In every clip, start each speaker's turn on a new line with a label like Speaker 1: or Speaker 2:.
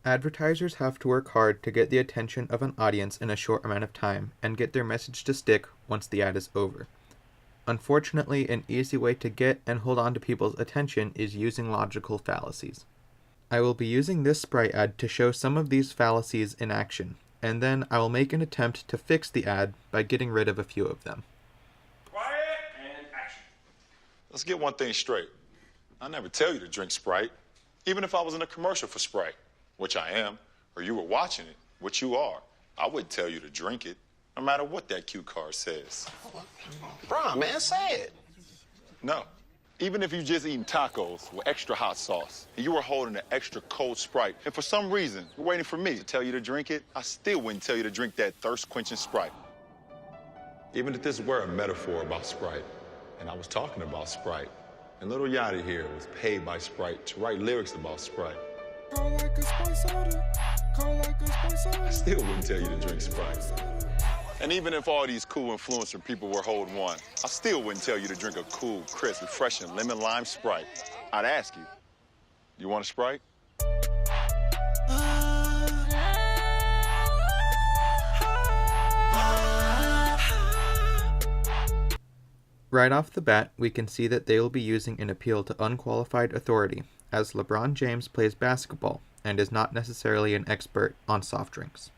Speaker 1: Advertisers have to work hard to get the attention of an audience in a short amount of time and get their message to stick once the ad is over. Unfortunately, an easy way to get and hold on to people's attention is using logical fallacies. I will be using this Sprite ad to show some of these fallacies in action, and then I will make an attempt to fix the ad by getting rid of a few of them.
Speaker 2: Quiet and action.
Speaker 3: Let's get one thing straight. I never tell you to drink Sprite, even if I was in a commercial for Sprite, which I am, or you were watching it, which you are. I wouldn't tell you to drink it, no matter what that cue card says.
Speaker 4: Bron, man, say it.
Speaker 3: No. Even if you just eating tacos with extra hot sauce, and you were holding an extra cold Sprite, and for some reason, you're waiting for me to tell you to drink it, I still wouldn't tell you to drink that thirst-quenching Sprite. Even if this were a metaphor about Sprite, and I was talking about Sprite, and Little Yachty here was paid by Sprite to write lyrics about Sprite,
Speaker 5: Call like a Sprite soda. Call like a Sprite soda.
Speaker 3: I still wouldn't tell you to drink Sprite. And even if all these cool influencer people were holding one, I still wouldn't tell you to drink a cool, crisp, refreshing lemon lime Sprite. I'd ask you, you want a Sprite?
Speaker 1: Right off the bat, we can see that they will be using an appeal to unqualified authority, as LeBron James plays basketball and is not necessarily an expert on soft drinks.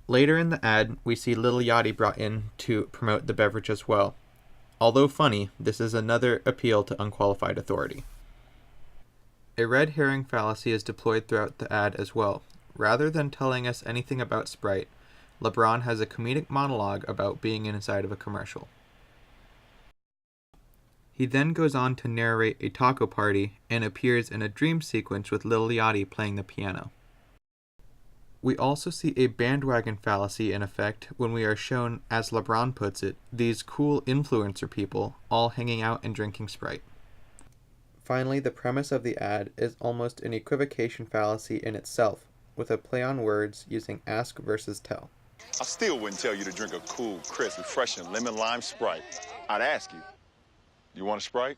Speaker 1: Later in the ad, we see Lil Yachty brought in to promote the beverage as well. Although funny, this is another appeal to unqualified authority. A red herring fallacy is deployed throughout the ad as well. Rather than telling us anything about Sprite, LeBron has a comedic monologue about being inside of a commercial. He then goes on to narrate a taco party and appears in a dream sequence with Lil Yachty playing the piano. We also see a bandwagon fallacy in effect when we are shown, as LeBron puts it, these cool influencer people all hanging out and drinking Sprite. Finally, the premise of the ad is almost an equivocation fallacy in itself, with a play on words using ask versus tell.
Speaker 3: I still wouldn't tell you to drink a cool, crisp, refreshing lemon lime Sprite. I'd ask you, you want a Sprite?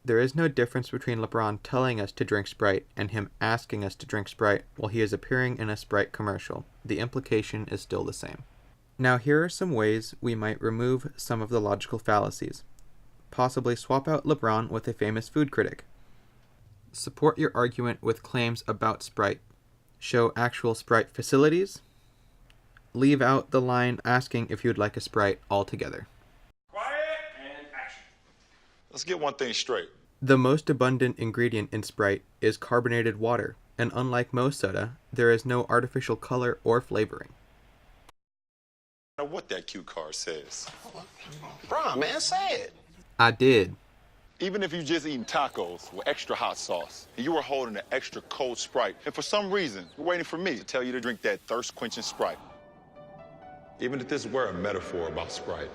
Speaker 1: There is no difference between LeBron telling us to drink Sprite and him asking us to drink Sprite while he is appearing in a Sprite commercial. The implication is still the same. Now here are some ways we might remove some of the logical fallacies. Possibly swap out LeBron with a famous food critic. Support your argument with claims about Sprite. Show actual Sprite facilities. Leave out the line asking if you'd like a Sprite altogether.
Speaker 3: Let's get one thing straight.
Speaker 1: The most abundant ingredient in Sprite is carbonated water, and unlike most soda, there is no artificial color or flavoring.
Speaker 3: No matter what that cue card says.
Speaker 4: Bron, man, say it.
Speaker 1: I did.
Speaker 3: Even if you just eating tacos with extra hot sauce, and you were holding an extra cold Sprite, and for some reason, you're waiting for me to tell you to drink that thirst-quenching Sprite. Even if this were a metaphor about Sprite,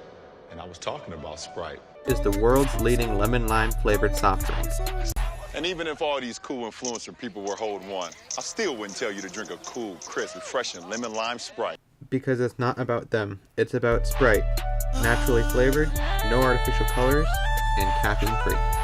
Speaker 3: and I was talking about Sprite,
Speaker 1: Is the world's leading lemon lime flavored soft drink.
Speaker 3: and even if all these cool influencer people were holding one, I still wouldn't tell you to drink a cool, crisp, refreshing lemon lime Sprite.
Speaker 1: Because it's not about them, it's about Sprite. Naturally flavored, no artificial colors, and caffeine free.